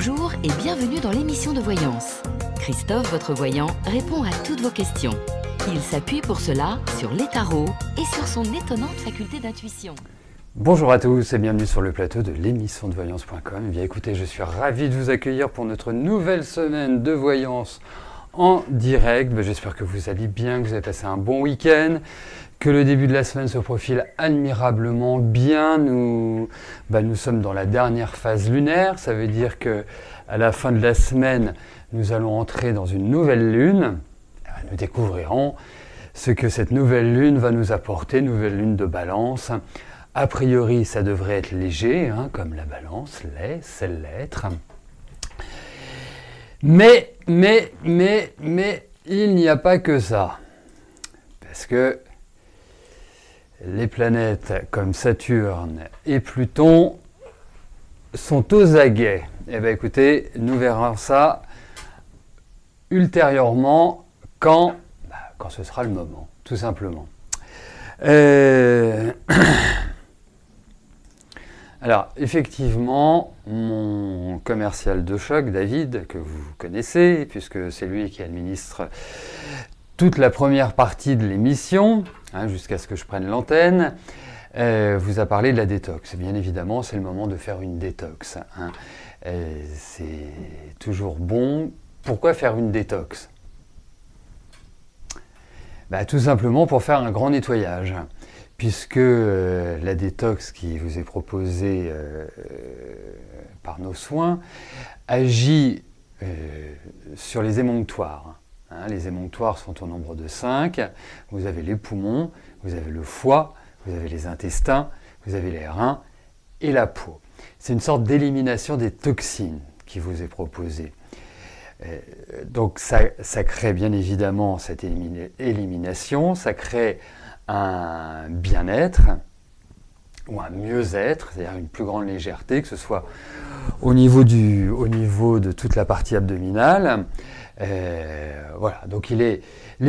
Bonjour et bienvenue dans l'émission de voyance. Christophe, votre voyant, répond à toutes vos questions. Il s'appuie pour cela sur les tarots et sur son étonnante faculté d'intuition. Bonjour à tous et bienvenue sur le plateau de l'émission de voyance.com. Eh bien écoutez, je suis ravi de vous accueillir pour notre nouvelle semaine de voyance en direct. J'espère que vous allez bien, que vous avez passé un bon week-end, que le début de la semaine se profile admirablement bien. Nous sommes dans la dernière phase lunaire, ça veut dire que à la fin de la semaine, nous allons entrer dans une nouvelle lune. Nous découvrirons ce que cette nouvelle lune va nous apporter, nouvelle lune de Balance. A priori, ça devrait être léger, comme la Balance l'est, c'est l'être. Mais, il n'y a pas que ça. Parce que les planètes comme Saturne et Pluton sont aux aguets. Eh bien écoutez, nous verrons ça ultérieurement quand ce sera le moment, tout simplement. Alors, effectivement, mon commercial de choc, David, que vous connaissez, puisque c'est lui qui administre toute la première partie de l'émission, jusqu'à ce que je prenne l'antenne, vous a parlé de la détox. Bien évidemment, c'est le moment de faire une détox. C'est toujours bon. Pourquoi faire une détox ? Tout simplement pour faire un grand nettoyage. Puisque la détox qui vous est proposée par nos soins agit sur les émonctoires. Les émonctoires sont au nombre de 5. Vous avez les poumons, vous avez le foie, vous avez les intestins, vous avez les reins et la peau. C'est une sorte d'élimination des toxines qui vous est proposée. Donc ça crée bien évidemment cette élimination, ça crée un bien-être ou un mieux-être, c'est-à-dire une plus grande légèreté, que ce soit au niveau de toute la partie abdominale. Voilà. Donc les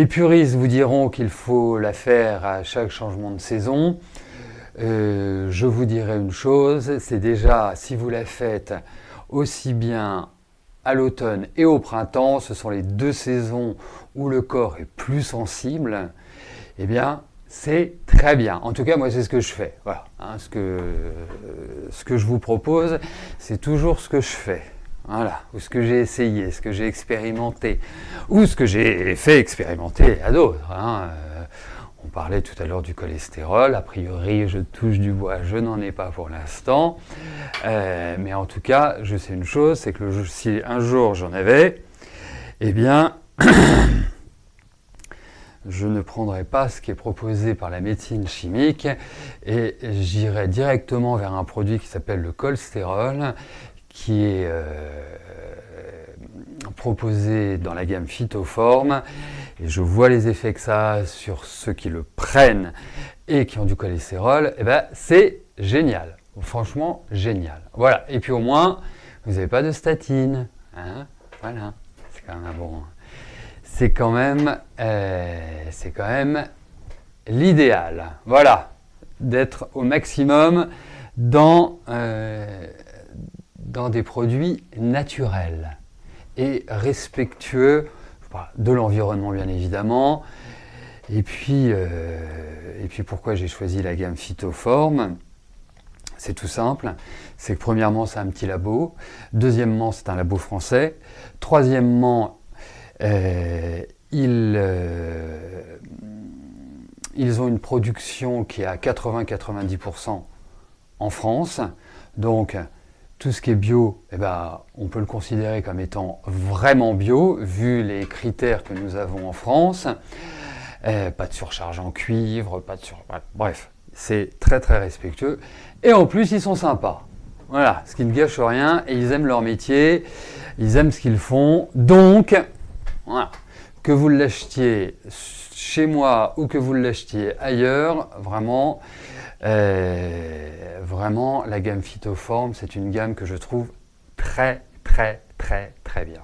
puristes vous diront qu'il faut la faire à chaque changement de saison. Je vous dirai une chose, c'est déjà, si vous la faites aussi bien à l'automne et au printemps, ce sont les deux saisons où le corps est plus sensible, eh bien, c'est très bien. En tout cas, moi, c'est ce que je fais. Voilà. Ce que je vous propose, c'est toujours ce que je fais. Voilà. Ou ce que j'ai essayé, ce que j'ai expérimenté, ou ce que j'ai fait expérimenter à d'autres. On parlait tout à l'heure du cholestérol. A priori, je touche du bois, je n'en ai pas pour l'instant. Mais en tout cas, je sais une chose, c'est que si un jour j'en avais, eh bien, je ne prendrai pas ce qui est proposé par la médecine chimique et j'irai directement vers un produit qui s'appelle le cholestérol, qui est proposé dans la gamme Phytoform. Et je vois les effets que ça a sur ceux qui le prennent et qui ont du cholestérol. Et c'est génial. Franchement, génial. Voilà. Et puis au moins, vous n'avez pas de statine. Voilà. C'est quand même bon. C'est quand même l'idéal. Voilà. D'être au maximum dans des produits naturels et respectueux de l'environnement, bien évidemment. Et puis pourquoi j'ai choisi la gamme Phytoform ? C'est tout simple. C'est que premièrement, c'est un petit labo. Deuxièmement, c'est un labo français. Troisièmement, ils ont une production qui est à 80-90% en France. Donc, tout ce qui est bio, on peut le considérer comme étant vraiment bio, vu les critères que nous avons en France. Pas de surcharge en cuivre, bref, c'est très très respectueux. Et en plus, ils sont sympas. Voilà, ce qui ne gâche rien, et ils aiment leur métier, ils aiment ce qu'ils font. Donc, voilà, que vous l'achetiez chez moi ou que vous l'achetiez ailleurs, vraiment, la gamme Phytoform, c'est une gamme que je trouve très, très, très, très bien.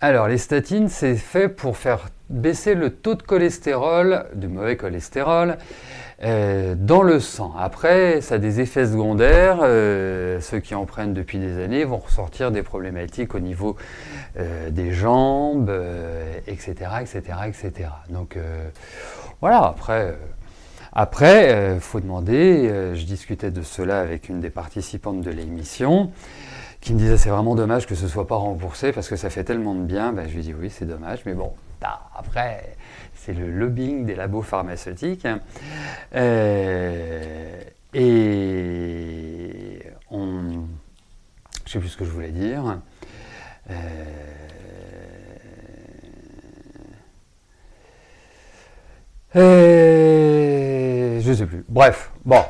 Alors, les statines, c'est fait pour faire baisser le taux de cholestérol, du mauvais cholestérol, dans le sang. Après, ça a des effets secondaires. Ceux qui en prennent depuis des années vont ressortir des problématiques au niveau des jambes, etc., etc., etc. Donc, voilà, après, faut demander, je discutais de cela avec une des participantes de l'émission, qui me disait c'est vraiment dommage que ce soit pas remboursé parce que ça fait tellement de bien. Ben, je lui dis oui, c'est dommage, mais bon, après, c'est le lobbying des labos pharmaceutiques. Et je sais plus ce que je voulais dire. Je sais plus. Bref, bon.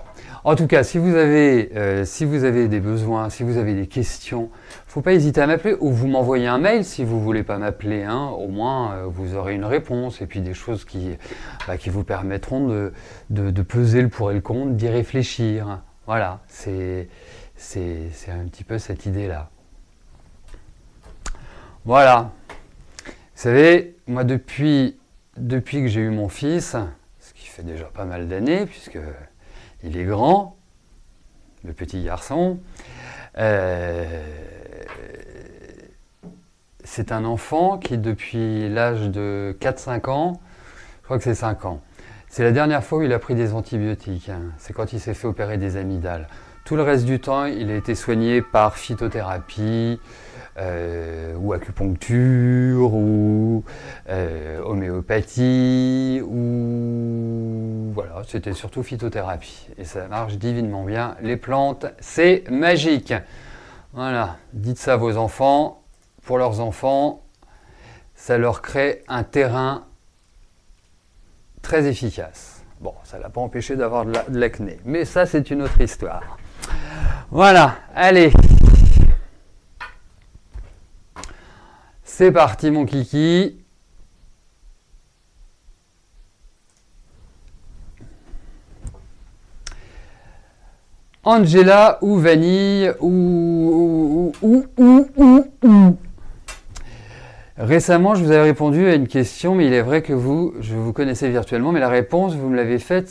En tout cas, si vous avez des besoins, si vous avez des questions, faut pas hésiter à m'appeler ou vous m'envoyez un mail si vous voulez pas m'appeler. Hein, au moins, vous aurez une réponse et puis des choses qui vous permettront de peser le pour et le contre, d'y réfléchir. Voilà, c'est un petit peu cette idée-là. Voilà. Vous savez, moi depuis que j'ai eu mon fils, ce qui fait déjà pas mal d'années puisque il est grand, le petit garçon. C'est un enfant qui, depuis l'âge de 4-5 ans, je crois que c'est 5 ans, c'est la dernière fois où il a pris des antibiotiques. Hein. C'est quand il s'est fait opérer des amygdales. Tout le reste du temps, il a été soigné par phytothérapie, ou acupuncture, ou homéopathie, ou voilà, c'était surtout phytothérapie. Et ça marche divinement bien. Les plantes, c'est magique. Voilà, dites ça à vos enfants. Pour leurs enfants, ça leur crée un terrain très efficace. Bon, ça ne l'a pas empêché d'avoir de l'acné, mais ça, c'est une autre histoire. Voilà, allez. C'est parti mon kiki. Angela ou vanille ou. Récemment, je vous avais répondu à une question, mais il est vrai que je vous connaissais virtuellement, mais la réponse, vous me l'avez faite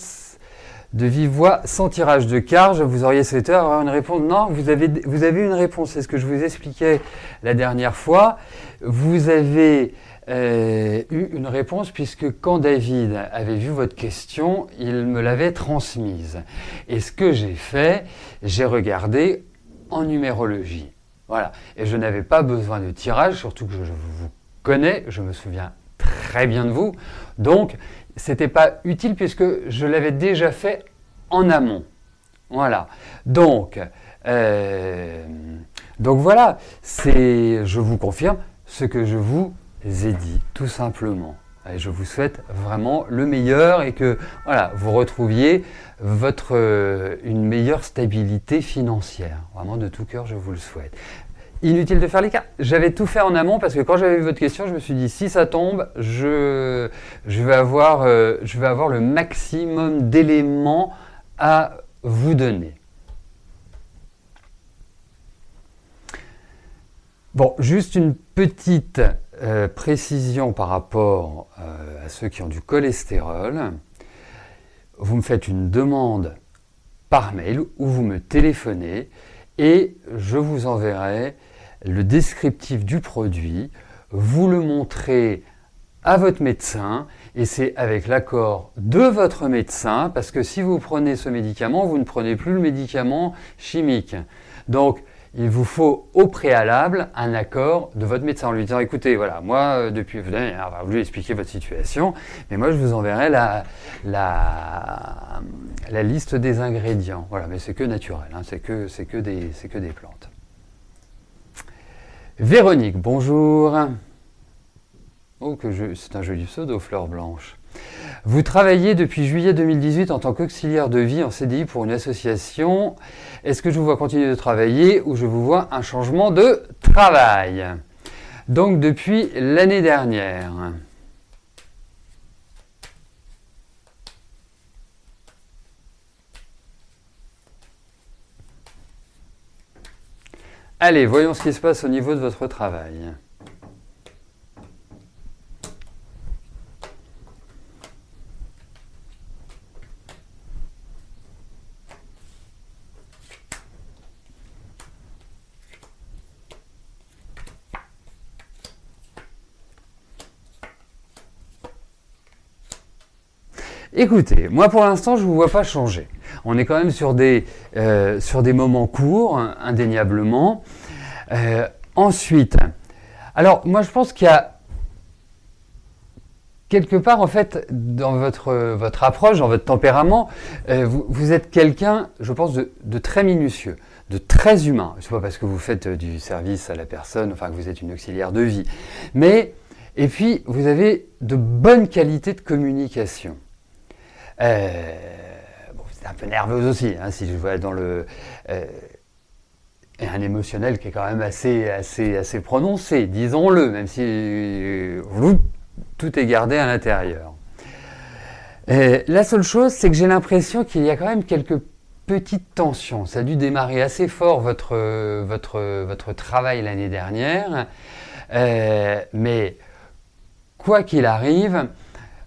de vive voix, sans tirage de cartes. Vous auriez souhaité avoir une réponse. Non, vous avez une réponse. C'est ce que je vous expliquais la dernière fois. Vous avez eu une réponse puisque quand David avait vu votre question, il me l'avait transmise. Et ce que j'ai fait, j'ai regardé en numérologie. Voilà. Et je n'avais pas besoin de tirage, surtout que je vous connais, je me souviens très bien de vous. Donc, c'était pas utile puisque je l'avais déjà fait en amont. Voilà. Donc voilà, je vous confirme ce que je vous ai dit, tout simplement. Et je vous souhaite vraiment le meilleur et que voilà, vous retrouviez une meilleure stabilité financière. Vraiment de tout cœur, je vous le souhaite. Inutile de faire les cartes. J'avais tout fait en amont parce que quand j'avais vu votre question, je me suis dit si ça tombe, je vais avoir le maximum d'éléments à vous donner. Bon, juste une petite précision par rapport à ceux qui ont du cholestérol. Vous me faites une demande par mail ou vous me téléphonez et je vous enverrai le descriptif du produit, vous le montrez à votre médecin et c'est avec l'accord de votre médecin parce que si vous prenez ce médicament, vous ne prenez plus le médicament chimique. Donc, il vous faut au préalable un accord de votre médecin en lui disant écoutez, voilà, moi, depuis, vous lui expliquer votre situation, mais moi je vous enverrai la liste des ingrédients. Voilà, mais c'est que naturel, hein, c'est que des plantes. Véronique, bonjour. Oh, c'est un joli pseudo, Fleur Blanche. Vous travaillez depuis juillet 2018 en tant qu'auxiliaire de vie en CDI pour une association. Est-ce que je vous vois continuer de travailler ou je vous vois un changement de travail? Donc depuis l'année dernière. Allez, voyons ce qui se passe au niveau de votre travail. Écoutez, moi pour l'instant, je ne vous vois pas changer. On est quand même sur des moments courts, indéniablement. Ensuite, alors moi je pense qu'il y a quelque part, en fait, dans votre approche, dans votre tempérament, vous êtes quelqu'un, je pense, de très minutieux, de très humain. Ce n'est pas parce que vous faites du service à la personne, enfin que vous êtes une auxiliaire de vie. Mais, et puis, vous avez de bonnes qualités de communication. Bon, vous êtes un peu nerveuse aussi, hein, si je vois dans le... et un émotionnel qui est quand même assez prononcé, disons-le, même si... tout est gardé à l'intérieur. La seule chose, c'est que j'ai l'impression qu'il y a quand même quelques petites tensions. Ça a dû démarrer assez fort votre travail l'année dernière. Mais quoi qu'il arrive,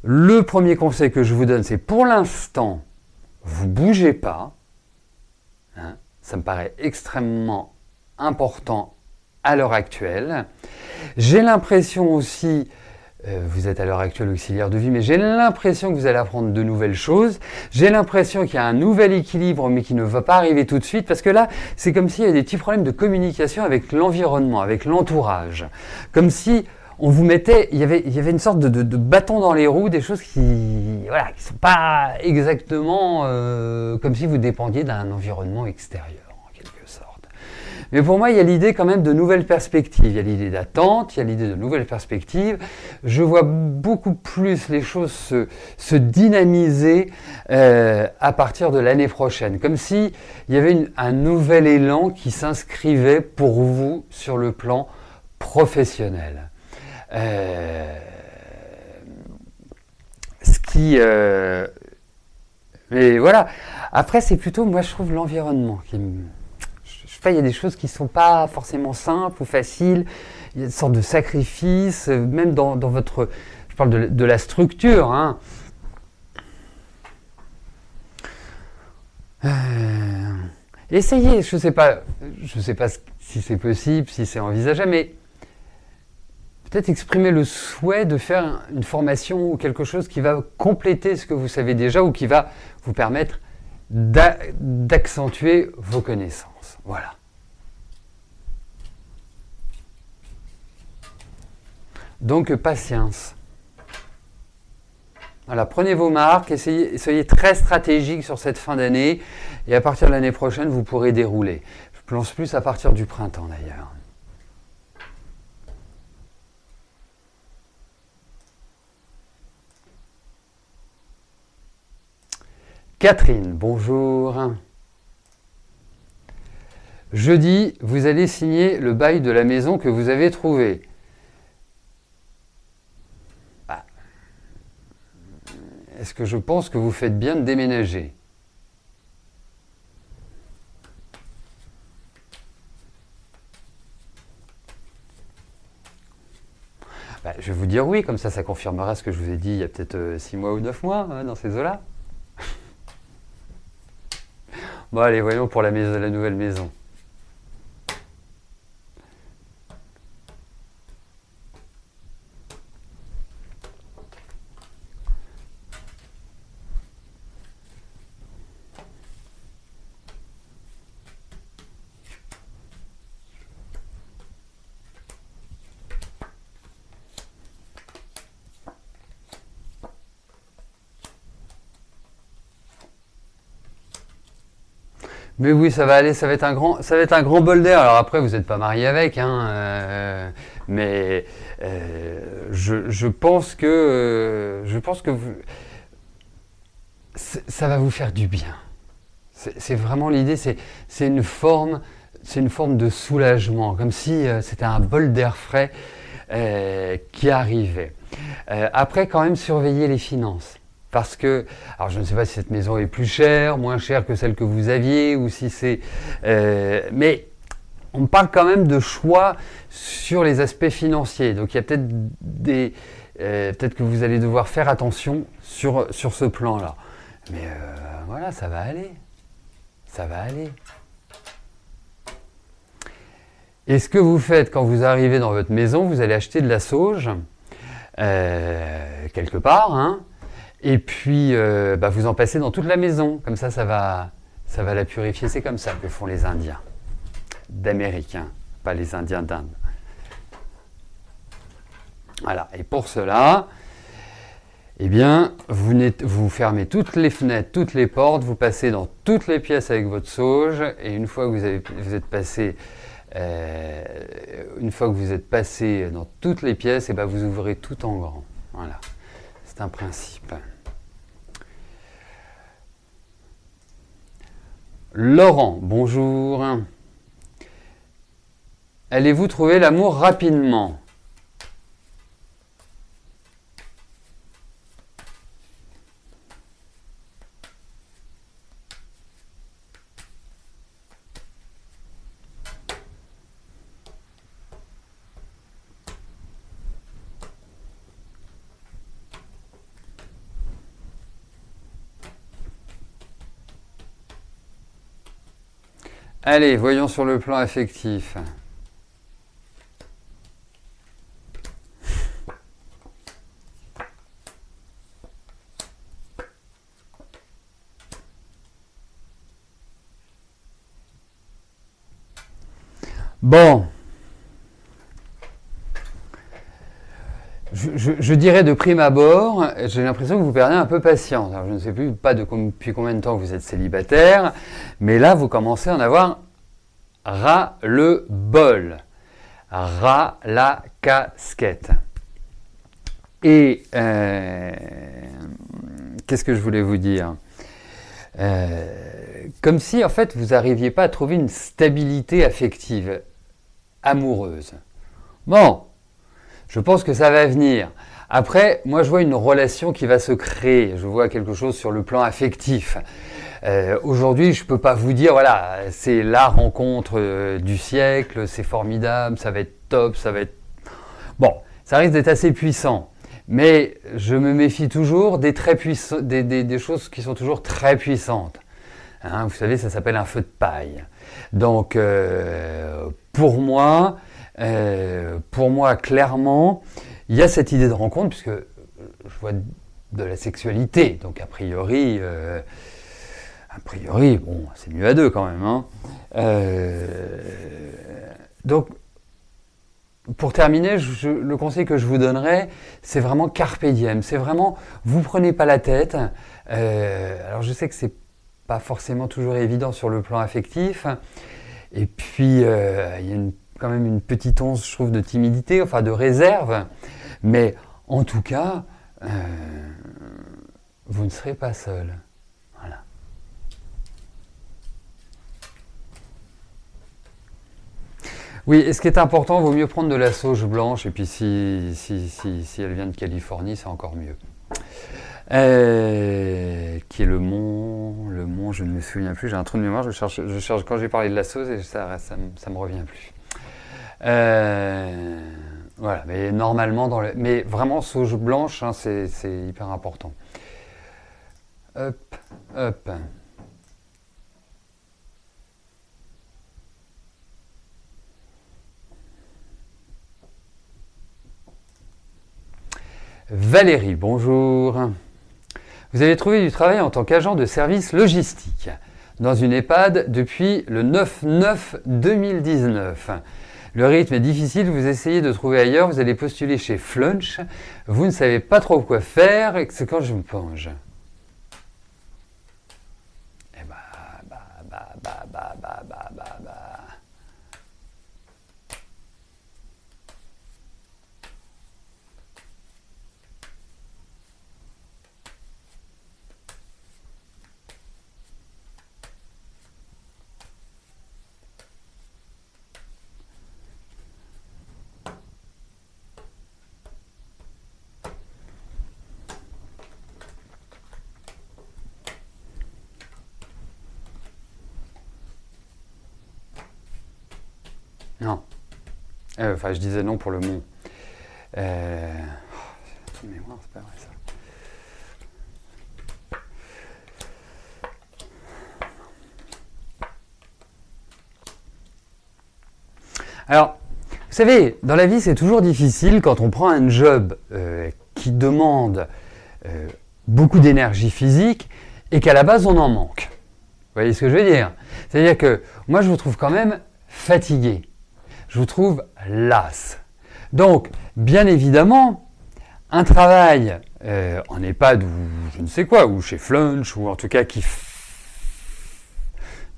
le premier conseil que je vous donne, c'est pour l'instant, vous ne bougez pas. Hein, ça me paraît extrêmement important à l'heure actuelle. J'ai l'impression aussi... vous êtes à l'heure actuelle auxiliaire de vie, mais j'ai l'impression que vous allez apprendre de nouvelles choses. J'ai l'impression qu'il y a un nouvel équilibre, mais qui ne va pas arriver tout de suite, parce que là, c'est comme s'il y avait des petits problèmes de communication avec l'environnement, avec l'entourage. Comme si on vous mettait, il y avait une sorte de bâton dans les roues, des choses qui ne sont pas exactement comme si vous dépendiez d'un environnement extérieur. Mais pour moi, il y a l'idée quand même de nouvelles perspectives. Il y a l'idée d'attente, il y a l'idée de nouvelles perspectives. Je vois beaucoup plus les choses se dynamiser à partir de l'année prochaine. Comme s'il y avait un nouvel élan qui s'inscrivait pour vous sur le plan professionnel. Mais voilà. Après, c'est plutôt, moi, je trouve l'environnement qui me... Il y a des choses qui ne sont pas forcément simples ou faciles, il y a une sorte de sacrifice, même dans votre... Je parle de la structure. Hein. Essayez, je ne sais pas si c'est possible, si c'est envisageable, mais peut-être exprimer le souhait de faire une formation ou quelque chose qui va compléter ce que vous savez déjà ou qui va vous permettre d'accentuer vos connaissances. Voilà. Donc, patience. Voilà, prenez vos marques, soyez très stratégiques sur cette fin d'année et à partir de l'année prochaine, vous pourrez dérouler. Je pense plus à partir du printemps d'ailleurs. Catherine, bonjour. Jeudi, vous allez signer le bail de la maison que vous avez trouvée. Est-ce que je pense que vous faites bien de déménager? Je vais vous dire oui, comme ça confirmera ce que je vous ai dit il y a peut-être 6 mois ou 9 mois, hein, dans ces eaux-là. Bon, allez, voyons pour la nouvelle maison. Mais oui, ça va aller, ça va être un grand bol d'air. Alors après, vous n'êtes pas marié avec, hein, mais je pense que ça va vous faire du bien. C'est vraiment l'idée, c'est une forme de soulagement, comme si c'était un bol d'air frais qui arrivait. Après, quand même, surveiller les finances. Parce que, alors je ne sais pas si cette maison est plus chère, moins chère que celle que vous aviez, ou si c'est... mais on parle quand même de choix sur les aspects financiers. Donc il y a peut-être peut-être que vous allez devoir faire attention sur ce plan-là. Mais voilà, ça va aller. Ça va aller. Et ce que vous faites quand vous arrivez dans votre maison, vous allez acheter de la sauge, quelque part, hein. Et puis, vous en passez dans toute la maison. Comme ça va la purifier. C'est comme ça que font les Indiens d'Amérique, hein, pas les Indiens d'Inde. Voilà. Et pour cela, eh bien, vous fermez toutes les fenêtres, toutes les portes, vous passez dans toutes les pièces avec votre sauge, et une fois que vous êtes passé dans toutes les pièces, et vous ouvrez tout en grand. Voilà. C'est un principe. Laurent, bonjour. Allez-vous trouver l'amour rapidement ? Allez, voyons sur le plan affectif. Bon, je dirais de prime abord, j'ai l'impression que vous perdez un peu patience. Alors, je ne sais plus depuis combien de temps vous êtes célibataire, mais là vous commencez à en avoir ras le bol, ras la casquette. Et qu'est-ce que je voulais vous dire ? Comme si en fait vous n'arriviez pas à trouver une stabilité affective, amoureuse. Bon, je pense que ça va venir. Après, moi je vois une relation qui va se créer, je vois quelque chose sur le plan affectif. Aujourd'hui, je ne peux pas vous dire, voilà, c'est la rencontre du siècle, c'est formidable, ça va être top, ça va être... Bon, ça risque d'être assez puissant. Mais je me méfie toujours des choses qui sont toujours très puissantes. Hein, vous savez, ça s'appelle un feu de paille. Donc, pour moi, clairement, il y a cette idée de rencontre, puisque je vois de la sexualité. Donc, a priori, bon, c'est mieux à deux quand même. Hein. Donc, pour terminer, le conseil que je vous donnerais, c'est vraiment carpe diem. C'est vraiment, vous prenez pas la tête. Alors, je sais que c'est pas forcément toujours évident sur le plan affectif. Et puis, il y a quand même une petite once, je trouve, de timidité, enfin de réserve. Mais en tout cas, vous ne serez pas seul. Voilà. Oui, et ce qui est important, il vaut mieux prendre de la sauge blanche, et puis si elle vient de Californie, c'est encore mieux. Qui est le mont, je ne me souviens plus, j'ai un trou de mémoire, je cherche quand j'ai parlé de la sauce et ça me revient plus. Voilà, mais normalement, mais vraiment sauge blanche, hein, c'est hyper important. Hop, hop. Valérie, bonjour. Vous avez trouvé du travail en tant qu'agent de service logistique dans une EHPAD depuis le 9/9/2019. Le rythme est difficile, vous essayez de trouver ailleurs, vous allez postuler chez Flunch, vous ne savez pas trop quoi faire, et c'est quand je me penche. Eh non. Enfin, je disais non pour le mont. J'ai un trou de mémoire, c'est pas vrai ça. Alors, vous savez, dans la vie, c'est toujours difficile quand on prend un job qui demande beaucoup d'énergie physique et qu'à la base on en manque. Vous voyez ce que je veux dire? C'est-à-dire que moi je vous trouve quand même fatigué, je vous trouve las. Donc bien évidemment, un travail en EHPAD ou je ne sais quoi, ou chez Flunch, ou en tout cas qui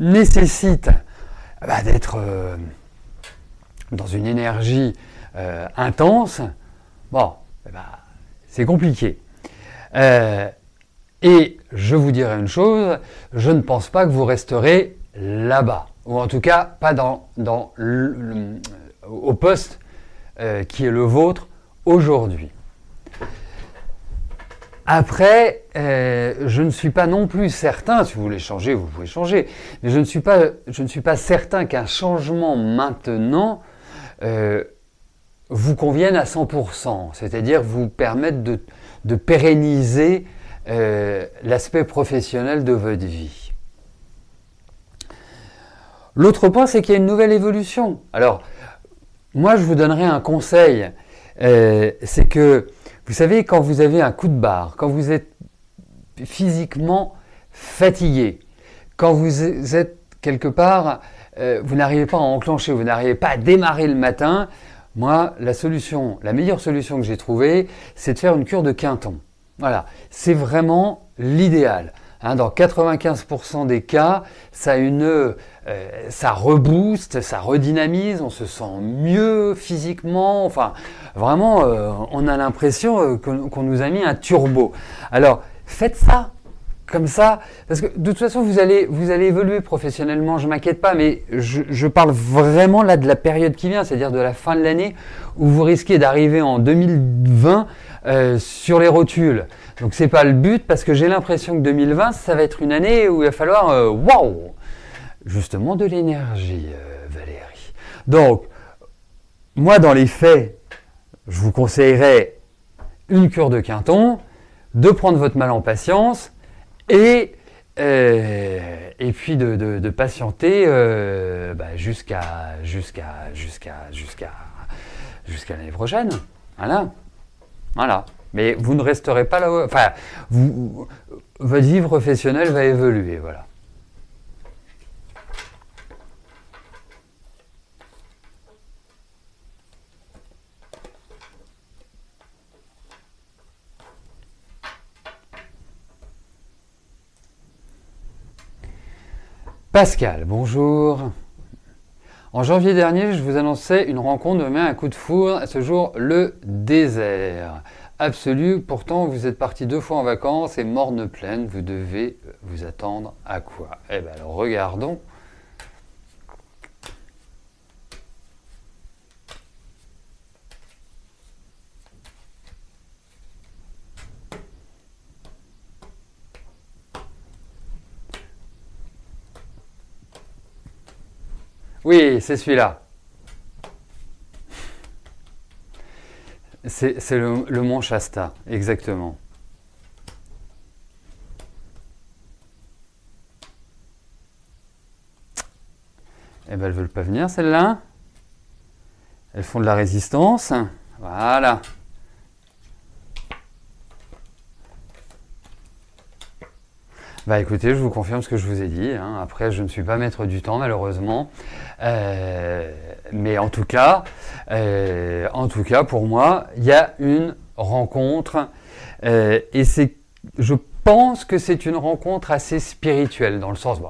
nécessite d'être dans une énergie intense, bon, c'est compliqué. Et je vous dirai une chose, je ne pense pas que vous resterez là-bas, ou en tout cas pas au poste qui est le vôtre aujourd'hui. Après, je ne suis pas non plus certain, si vous voulez changer, vous pouvez changer, mais je ne suis pas certain qu'un changement maintenant vous convienne à 100%, c'est-à-dire vous permettre de pérenniser l'aspect professionnel de votre vie. L'autre point, c'est qu'il y a une nouvelle évolution. Alors, moi, je vous donnerai un conseil, c'est que, vous savez, quand vous avez un coup de barre, quand vous êtes physiquement fatigué, quand vous êtes quelque part, vous n'arrivez pas à enclencher, vous n'arrivez pas à démarrer le matin, moi, la meilleure solution que j'ai trouvée, c'est de faire une cure de Quinton. Voilà, c'est vraiment l'idéal. Dans 95% des cas, ça rebooste, ça redynamise, on se sent mieux physiquement. Enfin, vraiment, on a l'impression qu'on nous a mis un turbo. Alors, faites ça, comme ça, parce que de toute façon, vous allez évoluer professionnellement, je ne m'inquiète pas, mais je parle vraiment là de la période qui vient, c'est-à-dire de la fin de l'année, où vous risquez d'arriver en 2020 sur les rotules. Donc c'est pas le but, parce que j'ai l'impression que 2020, ça va être une année où il va falloir, waouh, justement de l'énergie, Valérie. Donc, moi dans les faits, je vous conseillerais une cure de Quinton, de prendre votre mal en patience, et puis de patienter jusqu'à l'année prochaine. Voilà. Mais vous ne resterez pas là-haut. Enfin, votre vie professionnelle va évoluer, voilà. Pascal, bonjour. En janvier dernier, je vous annonçais une rencontre de un coup de foudre. À ce jour, le désert absolu. Pourtant, vous êtes parti 2 fois en vacances et morne pleine. Vous devez vous attendre à quoi? Eh bien, alors regardons. Oui, c'est celui-là. C'est le mont Shasta, exactement. Eh bien, elles ne veulent pas venir, celles-là. Elles font de la résistance. Voilà. Bah écoutez, je vous confirme ce que je vous ai dit. Après, je ne suis pas maître du temps, malheureusement. Mais en tout cas, pour moi, il y a une rencontre. Et je pense que c'est une rencontre assez spirituelle, dans le sens...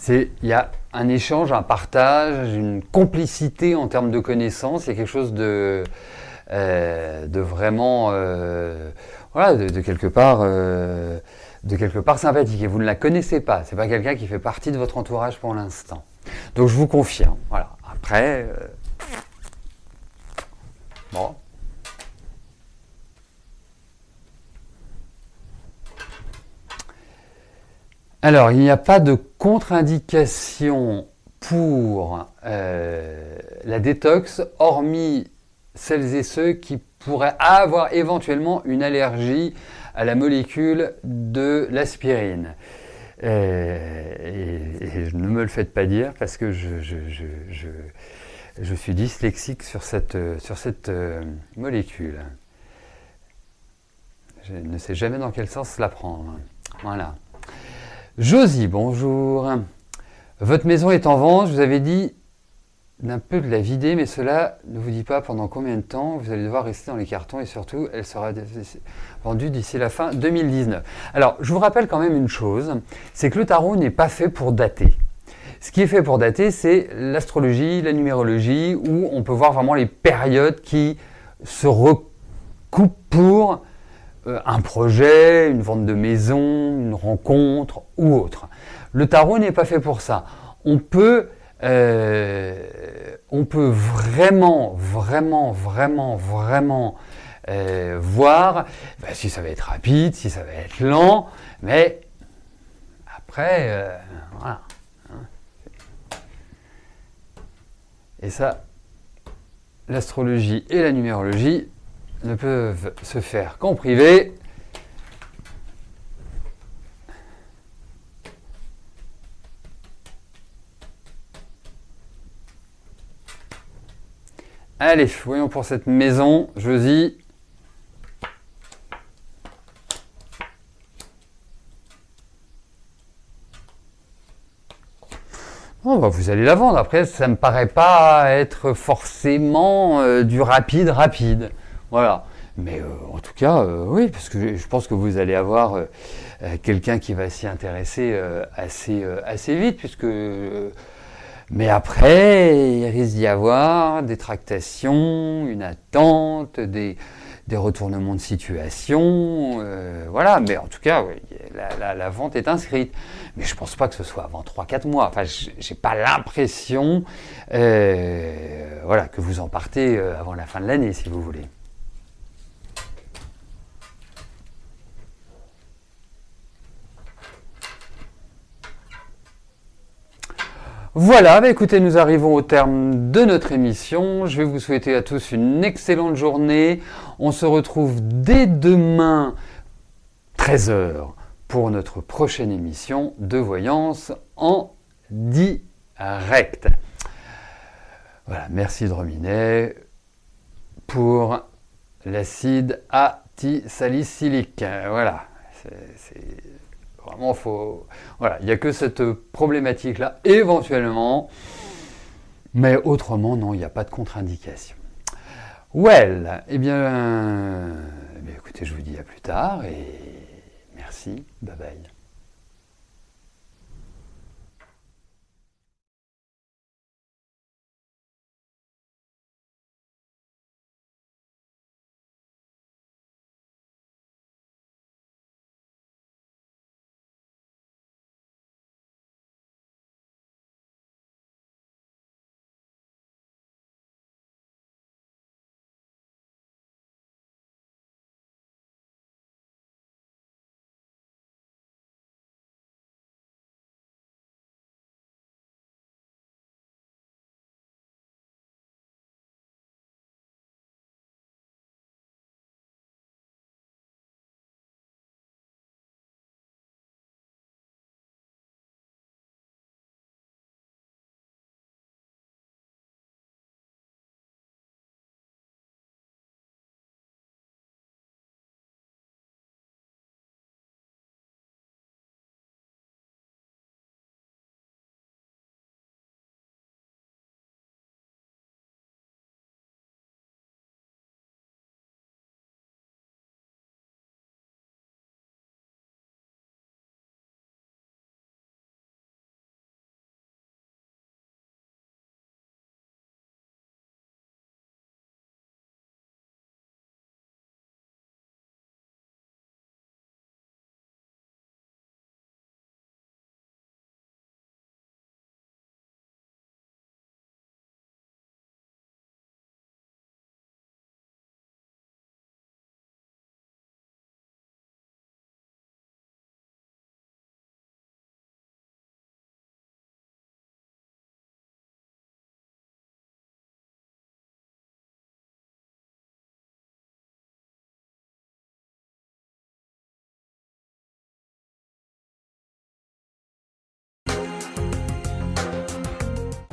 il y a un échange, un partage, une complicité en termes de connaissances. Il y a quelque chose de vraiment... voilà, de quelque part... de quelque part sympathique, et vous ne la connaissez pas, c'est pas quelqu'un qui fait partie de votre entourage pour l'instant. Donc je vous confirme, voilà. Après, bon. Alors, il n'y a pas de contre-indication pour la détox, hormis celles et ceux qui pourraient avoir éventuellement une allergie à la molécule de l'aspirine. Et ne me le faites pas dire parce que je suis dyslexique sur cette molécule. Je ne sais jamais dans quel sens la prendre. Voilà. Josie, bonjour. Votre maison est en vente, je vous avais dit d'un peu de la vider, mais cela ne vous dit pas pendant combien de temps vous allez devoir rester dans les cartons et surtout, elle sera vendue d'ici la fin 2019. Alors, je vous rappelle quand même une chose, c'est que le tarot n'est pas fait pour dater. Ce qui est fait pour dater, c'est l'astrologie, la numérologie, où on peut voir vraiment les périodes qui se recoupent pour un projet, une vente de maison, une rencontre ou autre. Le tarot n'est pas fait pour ça. On peut vraiment voir si ça va être rapide, si ça va être lent, mais après, voilà. Et ça, l'astrologie et la numérologie ne peuvent se faire qu'en privé. Allez, voyons pour cette maison, Josie. Oh, bah vous allez la vendre. Après, ça me paraît pas être forcément du rapide. Voilà. Mais en tout cas, oui, parce que je pense que vous allez avoir quelqu'un qui va s'y intéresser assez vite, puisque. Mais après, il risque d'y avoir des tractations, une attente, des retournements de situation, voilà. Mais en tout cas, oui, la vente est inscrite. Mais je ne pense pas que ce soit avant 3-4 mois. Enfin, j'ai pas l'impression voilà, que vous en partez avant la fin de l'année, si vous voulez. Voilà, bah écoutez, nous arrivons au terme de notre émission. Je vais vous souhaiter à tous une excellente journée. On se retrouve dès demain, 13h, pour notre prochaine émission de voyance en direct. Voilà, merci de Rominet pour l'acide acétylsalicylique. Voilà, c'est vraiment faux. Voilà, il n'y a que cette problématique-là, éventuellement, mais autrement, non, il n'y a pas de contre-indication. Well, eh bien, écoutez, je vous dis à plus tard et merci, bye bye.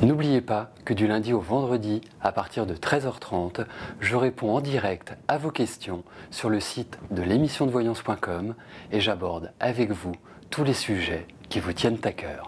N'oubliez pas que du lundi au vendredi, à partir de 13h30, je réponds en direct à vos questions sur le site de l'émissiondevoyance.com et j'aborde avec vous tous les sujets qui vous tiennent à cœur.